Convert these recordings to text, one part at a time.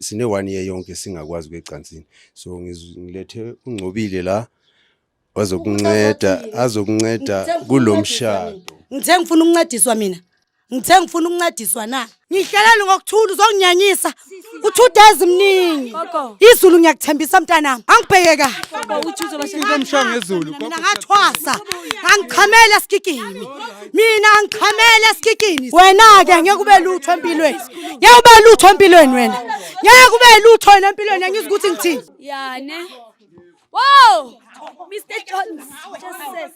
sine 1 year yonke singakwazi kwecansini. So ngilethe uNgcobile la azokunceda kulomshado. Ngithe ngifuna ukuncediswa mina. Ngithe ngifuna ukuncediswa na. Ngihlalela ngokuthula uzonginyanyisa. U2 days mningi. Izulu ngiyakuthembisa mntanami. Angibheke kahle. Uthi uzoba ngomshongo ezulu. Mina ngathwasa. Angichamela esikikini. Mina angichamela esikikini. Wena ke ngeke ube lutho empilweni. Ngeke ube lutho empilweni wena. Ngeke ube lutho wena empilweni ngizwe ukuthi ngithini. Yani. Wow! Mr. Jones. Just says.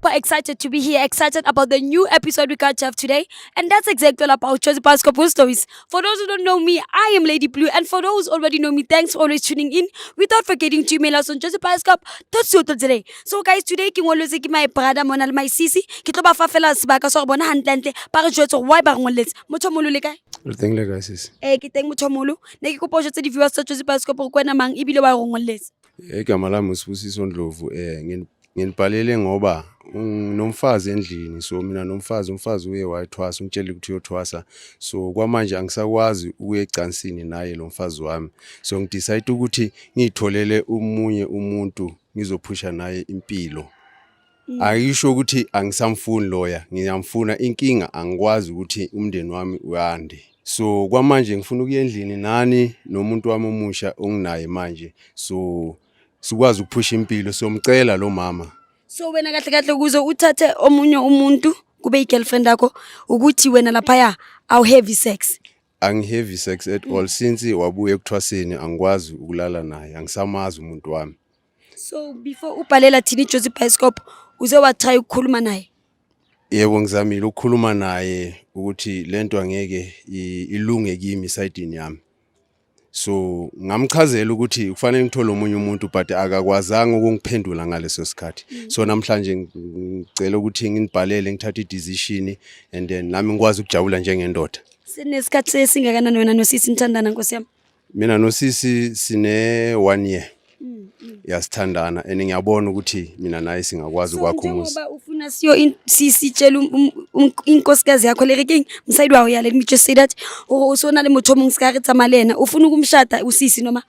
But excited to be here, excited about the new episode we got to have today, and that's exactly all about Josie Pascoe stories. For those who don't know me, I am Lady Blue, and for those who already know me, thanks for always tuning in. Without forgetting to email us on josiepascoe.co today. So guys, today ke ngoletse ke my brother Monal my sisi, ke tlo ba fa fela sebaka so re bona hantle ba re jwetsa why ba ngoletse. Motho molo le kae? Thank you guys. Ke teng motho molo. Ne ke kopa jwetsa di viewers tsa Josie Pascoe go kwena mang ibile ba re ngoletse. Igama lami uSibusiso Ndlovu nginibhalele ngoba nomfazi endlini, so mina umfazi uye wayithwasa ungitshela ukuthi uyothwasa, so kwamanje angisakwazi ukuye ecansini naye lo mfazi wami, so ngidecide ukuthi ngitholele umunye umuntu ngizophusha naye impilo. Ayisho ukuthi angisamfuni loya, ngiyamfuna, inkinga angikwazi ukuthi umndeni wami uyande. So kwamanje ngifuna ukuya endlini nani nomuntu wami omusha onginaye manje, so sikwazi ukuphusha impilo, so mcela lo mama. So wena kahle ukuze uthathe omunye umuntu kube igirlfriend yakho ukuthi wena lapha awu heavy sex. Heavy sex at all since wabuye ekuthwaseni angikwazi ukulala naye, angisamazi umuntu wami. So before ubhalela thini Josie Pascoe uze watry ukukhuluma naye? Yebo ngizamile ukukhuluma naye ukuthi lento angeke ilunge kimi side yami. So ngamchazela ukuthi kufanele ngithole umunye umuntu but akakwazanga ukungiphendula ngaleso sikhathi. So namhlanje ngicela ukuthi nginibhalele ngithathe i-decision and then nami ngikwazi ukujabula njengendoda. Sinesikhathi sesingakanani wena nosisi nithandana Nkosi yami? Mina nosisi sine 1 year. Yasithandana and ngiyabona ukuthi mina naye singakwazi ukwakha umuzi. So njengoba ufuna siyo sisitshela inkosikazi yakho le king msayidi wawo ya let me just say that usona le motho mongsikari tsamalena ufuna ukumshada usisi noma?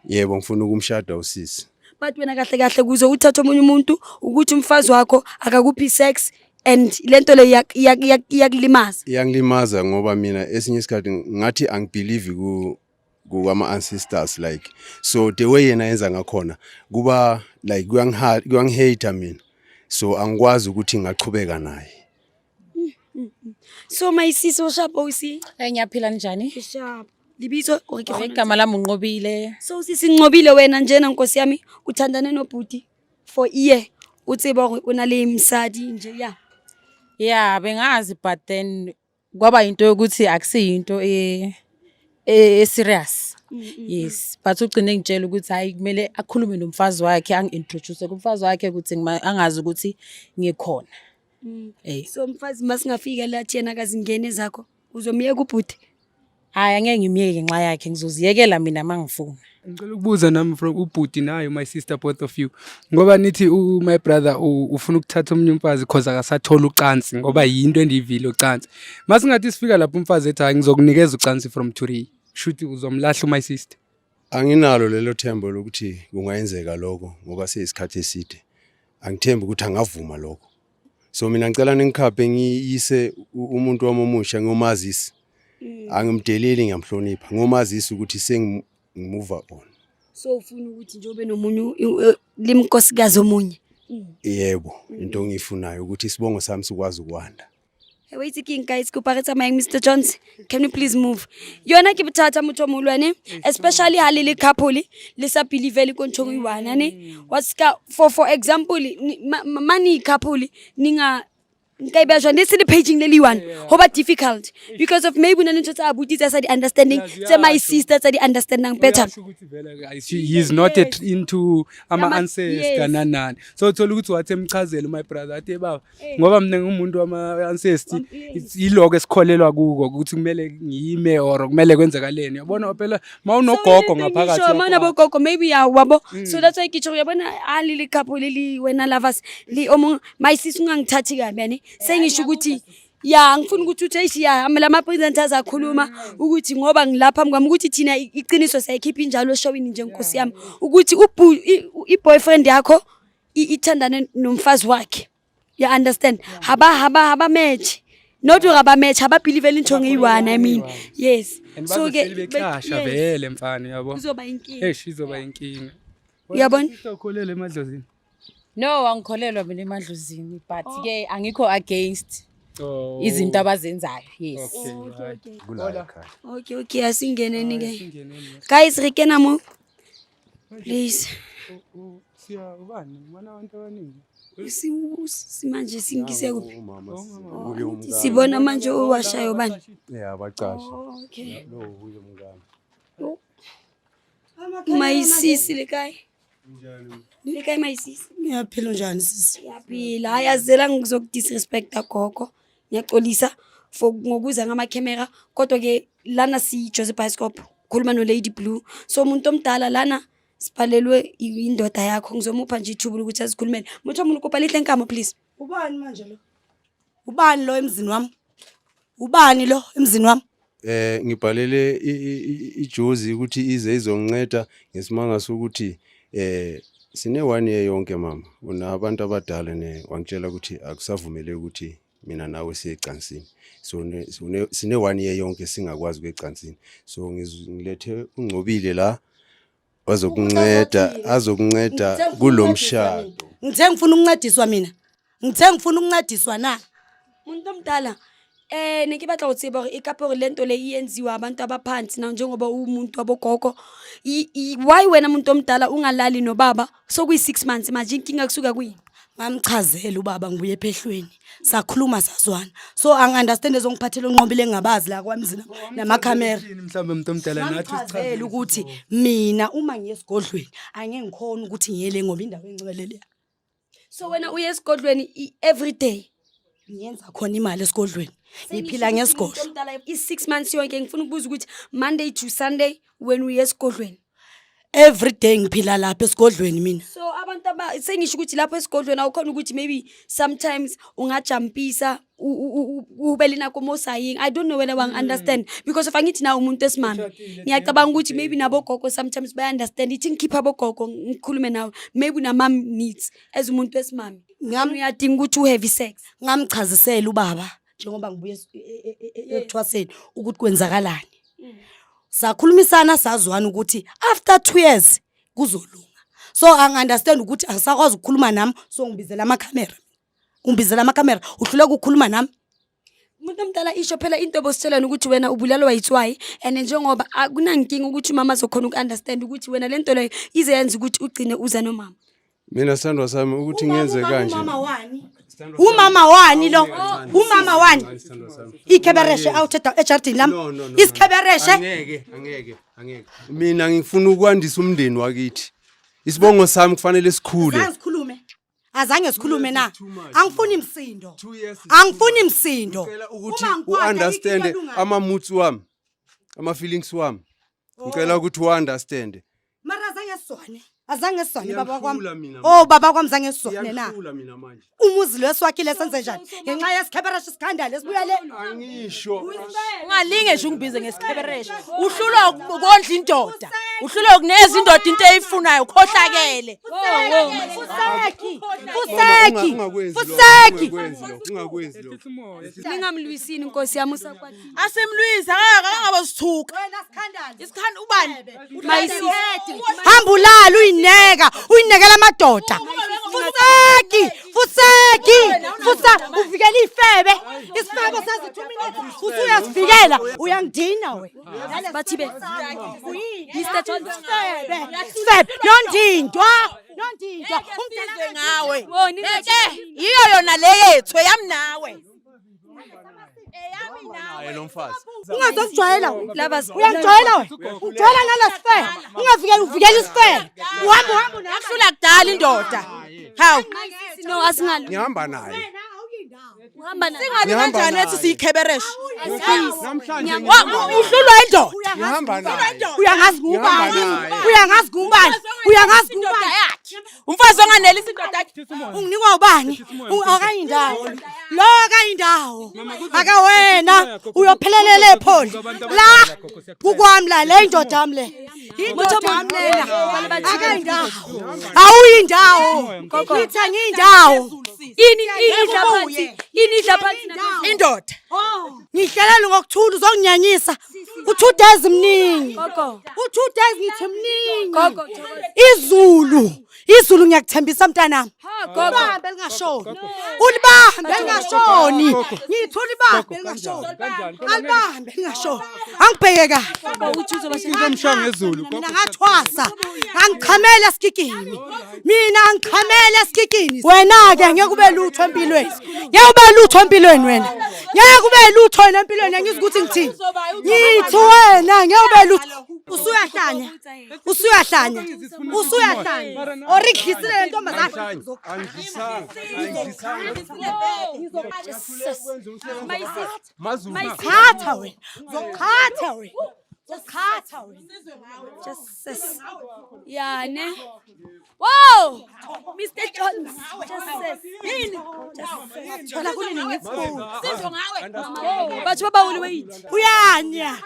Yebo ngifuna ukumshada usisi. But wena kahle kuze uthathe omunye umuntu ukuthi umfazi wakho akakuphi sex and lento le yakulimaza. Iyangilimaza ngoba mina esinye isikhathi ngathi angibelieve kuma ancestors like, so the way yena yenza ngakhona kuba like kuyangihate mina, so angikwazi ukuthi ngaqhubeka naye. So my sister sharp osi Ngiyaphila njani? sharp libizo Igama lami uNqobile. So sisi Nqobile wena njena Nkosi yami uthandane nobhuti for year utsiba unale imsadi nje ya. Yeah, bengazi but then kwaba into yokuthi akusiyinto serious. Yes, but ugcine ngitshela ukuthi hayi kumele akhulume nomfazi wakhe angi-introduce kumfazi wakhe ukuthi angazi ukuthi ngikhona. So mfazi masingafika la thina akazingene zakho uzomiyeka ubhuti? Hayi angeke ngimiyeke nxa yakhe ngizoziyekela mina mangifuna. Ngicela ukubuza nami from ubhuti nayo my sister both of you. Ngoba nithi my brother ufuna ukuthatha umunye umfazi because akasathola ucansi ngoba yinto endivile ucansi. Masingathi sifika lapho umfazi ethi hayi ngizokunikeza ucansi from Turi. Shuthi uzomlahla my sister. Anginalo lelo thembo lokuthi kungayenzeka lokho ngoba seyisikhathi eside. Angithembi ukuthi angavuma lokho. So mina ngicela ningikhaphe ngiyise umuntu wami omusha ngomazisi. Angimdeleli ngiyamhlonipha ngomazisi ukuthi sengimove on. So ufuna ukuthi nje ube nomunye limkosikazi omunye? Yebo, into ngiyifunayo ukuthi isibongo sami sikwazi ukwanda. Hey, wait king guys, kuparetsa my Mr. Jones. Can you please move? Yona ke bothatha motho molwane, especially ha le couple le sa believe le kontshong iwana ne. What's for example, mani couple ninga nka be jwa nese le paging le liwan hoba difficult because of maybe nna ntse tsa buti tsa sa di understanding tse my sister tsa di understanding better. He is not into ama ancestors kananani, so uthola ukuthi wathi emchazela my brother athi baba ngoba mina ngumuntu wama ancestors iloko esikholelwa kuko ukuthi kumele ngiyime or kumele kwenzakaleni, yabona phela mawunogogo ngaphakathi so mana bogogo maybe ya wabo, so that's why kicho yabona ali le couple li wena lovers li my sister ungangithathi kabi yani sengisho ukuthi ya ngifuna ukuthi uthi ya lama presenters akhuluma ukuthi ngoba ngilapha ngami ukuthi thina iqiniso siyayikhipha injalo showini nje nkosi yami ukuthi i-boyfriend yakho ithandane nomfazi wakhe. You understand? Haba match. Not haba match, haba believe into ngeyi-one, I mean. Yes. So ke bekhasha vele mfana yabo. Kuzoba inkinga. Izoba inkinga. Uyabona? Usakholelwa emadlozini. No, angikholelwa mina emadlozini but ke angikho against izinto abazenzayo. Yes. Okay, asingeneni ke. Guys, rekena mo. Please. Siya ubani? Ngibona abantu abaningi. Simanje singise kuphi? Sibona manje owashayo bani? Yeah, baqashe. Okay. Lo uye mngani. Mayisisi lekai. Lekai mayisisi. Ngiyaphila njani sisi? Ngiyaphila. Ayazela ngizokudisrespect gogo. Ngiyaxolisa for ngokuza ngama camera kodwa ke lana si Joseph Bioscope khuluma no Lady Blue. So umuntu omdala lana siphalelwe indoda yakho ngizomupha nje ithubu ukuthi azikhulumele. Mutho umuntu kopha lihle nkamo please. Ubani manje lo? Ubani lo emzini wami? Ubani lo emzini wami? Ngibhalele iJozi ukuthi ize izonginceda ngesimanga sokuthi sine 1 year yonke mama. Una abantu abadala wangitshela ukuthi akusavumeleke ukuthi mina nawe siyecansini. So sine 1 year yonke singakwazi ukwecansini. So ngilethe ungcobile la azokunceda kulomshado. Ngithe ngifuna ukuncediswa mina. Ngithe ngifuna ukuncediswa na. Umuntu omdala neke batla go tseba gore e ka pore lento le iyenziwa abantu abaphansi na njengoba umuntu wabogogo why wena umuntu omdala ungalali nobaba sokuyi 6 months manje inkinga kusuka kuyini? Ngamchazela ubaba ngibuye ephehlweni. Sakhuluma sazwana. So angiunderstand ezongiphathela onqobile ngabazi la kwamzina namakhamera. Mhlambe umuntu omdala nathi Sichazela ukuthi mina uma ngiyesigodlweni angeke ngikhona ukuthi ngiyele ngoba indawo engcwelele. So wena uye esigodlweni every day Ngiyenza khona imali esigodlweni. Ngiphila ngesigodlo. omdala i6 months yonke ngifuna ukubuza ukuthi Monday to Sunday when uye esigodlweni Every day ngiphila lapha esigodlweni mina. so abantu sengisho ukuthi lapho esigodlweni awukhona ukuthi maybe sometimes ungajumpisa ubelina komosaying. I don't know whether wang understand because if angithi na umuntu esimami ngiyacabanga ukuthi maybe nabo gogo sometimes bay understand ithi ngikhipha bogogo ngikhulume nawe maybe na mom needs as umuntu esimami uyadinga ukuthi u-heavy sex. Ngamchazisela ubaba njengoba ngibuye ethwaseni ukuthi kwenzakalani. Sakhulumisana sazwana ukuthi after 2 years kuzolunga. So angiunderstand ukuthi asakwazi ukukhuluma nami so ngibizela amakhamera. Ungibizela amakhamera uhluleka ukukhuluma nami. Umuntu omdala isho phela into obositshelana ukuthi wena ubulalwa yitswayi and njengoba akunankinga ukuthi mama zokhona ukunderstand ukuthi wena lento leyo izenza ukuthi ugcine uza nomama. Mina sandwa sami ukuthi ngiyenze kanje. Umama wani lo? Umama wani? Ikhebereshe out ejardini lami. Isikhebereshe? Angeke. Mina ngifuna ukwandisa umndeni wakithi. Isibongo sami kufanele sikhule. Azange sikhulume na. Angifuni imsindo. Angifuni imsindo. Ngicela ukuthi uunderstand ama-moods wami. Ama-feelings wami. Ngicela ukuthi uunderstand. Mara azange siswane baba kwami. Oh baba kwami zange siswane na. Umuzi lweswakhile senze njani? Ngenxa yesikhebereshe isikhandala esibuyele. Angisho. Ungalinge nje ungibize ngesikhebereshe. Uhlulwa ukondla indoda. Uhlulwa ukuneza indoda into eyifunayo ukhohlakele. Fuseki. Ungakwenzi lo. Ningamlwisini inkosi yami usakwathi. Asimlwisa akangaba sithuka. Wena sikhandala. Isikhanda ubani? Mayisisi. Hamba ulala uyinekela amadoda. Fuseki. Uvikela ifebe. Isifebe sazi 2 minutes. Usuyasivikela. Uyangidina we. Bathi be. Mr. Johnson Febe. Nondindwa. Umdala ngawe. Oh, Yiyo yona le yethu yami nawe. Hayi lo mfazi. Ungazokujwayela laba uyangijwayela we. Ujwayela nalesifebe. Uvikela isifebe. Uhamba Akuhlula kudala indoda. Hawu. no asingali. Ngihamba naye. Uhamba naye. Singathi kanjani ethi siyikhebereshe? Namhlanje uhlulwa indoda. ngihamba naye. Uyangazi ngubani? Umfazi onganelisa indoda yakhe. Unginikwa ubani? Akayindawo. Lo akayindawo. Aka wena uyophelelela epholi. La kukwami la le indoda yami le. Indoda yami lena. Akayindawo. Awuyindawo. Ngithe ngiyindawo. Ini idla phansi. Indoda. Ngihlelela ngokuthula uzonginyanyisa. U2 days mningi. Gogo. U2 days ngithi mningi. Gogo. Izulu ngiyakuthembisa mntanami. Ulibambe lingashoni. Ulibambe lingashoni. Ngithi ulibambe lingashoni. Alibambe lingashoni. Angibheke kahle. Ngomshanga ezulu. Mina ngathwasa. Angichamela esikikini. Mina angichamela esikikini. Wena ke ngeke ube lutho empilweni. Ngeke ube lutho empilweni wena. Ngeke ube lutho wena empilweni ngizi ukuthi ngithini. Ngithi wena ngeke ube lutho. Usuyahlanya. Orikhisile le ntombazana. Zokhatha wena. Just yeah, ne? Whoa! Mr. Jones. Thola kunini ngifuna. Bathi baba wait. Uyanya.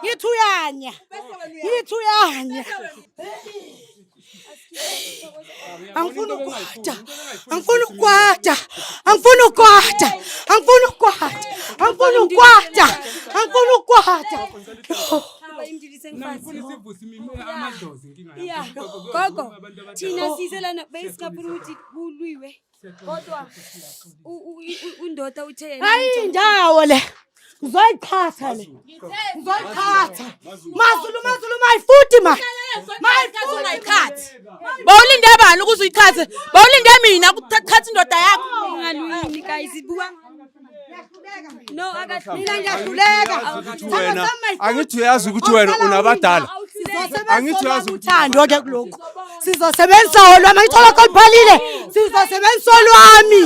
Ngithi uyanya. Angifuna ukwata. Yeah, gogo. Thina siselana besingafuna ukuthi kulwiwe. Kodwa undoda uthe Hayi indawo le. Ngizoyikhatha le. Mazulu mayifuthi ma. Ungayikhathi. Bawulinde bani ukuze uyikhathe? Bawulinde mina ukuthatha indoda yakho. ngalwini guys buka. No, Mina ngiyahluleka. Wena angithi uyazi ukuthi wena unabadala. Angithi uyazi uthando ke kuloko. Sizosebenzisa olwami ngithola kolibhalile. Sizosebenzisa olwami.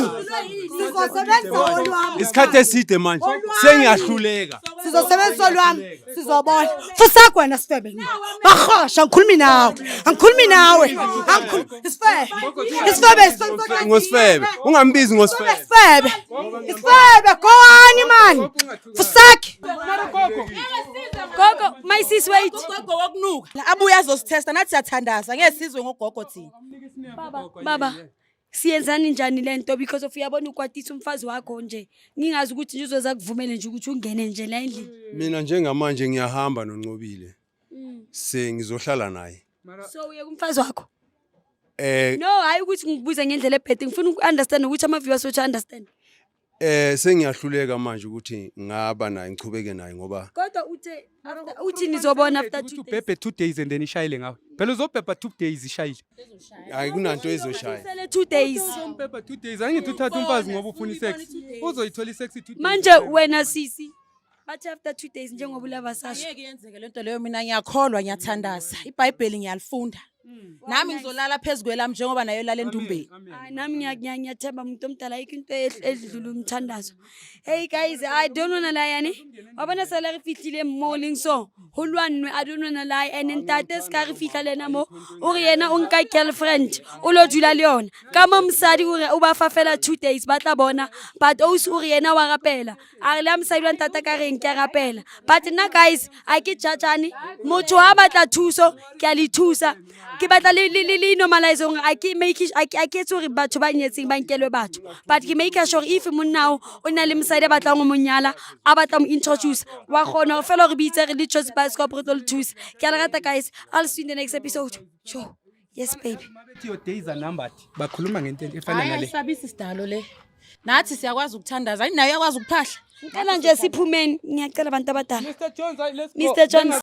isikhathi eside manje sengiyahluleka. Sizosebenzisa olwami. Sizobona. Fusakho wena Sifebe. Bahosha ngikhulumi nawe. Isifebe. Ngosifebe. Ungambizi ngosifebe. Isifebe kowani man. Fusakho. gogo, my sis wait. Gogo wokunuka. Abuya azositesta nathi siyathandaza ngesizwe ngogogo thina. Baba. Siyenzani njani lento because of uyabona ukwatisa umfazi wakho nje. Ngingazi ukuthi nje uzoza kuvumele nje ukuthi ungene nje la endlini. Mina njengamanje ngiyahamba noNcobile. Sengizohlala naye. So uye kumfazi wakho? No, hayi ukuthi ngibuza ngendlela ebhede. Ngifuna ukunderstand ukuthi ama viewers so understand. Sengiyahluleka manje ukuthi ngaba naye ngichubeke naye ngoba Kodwa uthi nizobona after 2 days. Ubhebhe 2 days and then ishayile ngawe. Phela uzobhebha 2 days ishayile. hayi kunanto ezoshaya. Sele 2 days. Ubhebha 2 days angithi uthatha umfazi ngoba ufuna isex. Uzoyithola isex 2 days. Manje wena sisi bathi after 2 days njengoba ulava sasho. Ngeke yenzeke lento leyo mina ngiyakholwa ngiyathandaza. iBhayibheli ngiyalifunda. Nami ngizolala phezulu lami njengoba nayo lala endumbeni. Nami ngiyathemba umuntu omdala ayikho into edlula umthandazo. Hey guys, I don't wanna lie yani. Wabona sala re fihlile morning so. Holwanwe I don't wanna lie and ntate ska re fihla lena mo. O re yena o nka girlfriend. O lo dula le yona. Ka mo msadi o re o ba fa fela 2 days ba tla bona. But o re yena wa rapela. A re la msadi wa ntata ka re nke rapela. But na guys, a ke tjatjani. Motho ha batla thuso, ke a le thusa. Ke batla le normalize hore I ke make I ke tsore batho ba nyetseng ba nkelwe batho but ke make sure if monna o na le msadi batlang go monyala a batla mo introduce wa gona go fela re bitse re le Choice Bicycle Protocol Tools ke a le rata guys. I'll see you in the next episode. Sure. Yes baby. Your days are numbered. Bakhuluma ngento efana nale. Ayisabisi sidalo le. Nathi siyakwazi ukuthandaza. Ayinayo yakwazi ukuphahla. Ngicela nje siphumeni ngiyacela abantu abadala. Mr. Jones, let's go. Mr. Jones.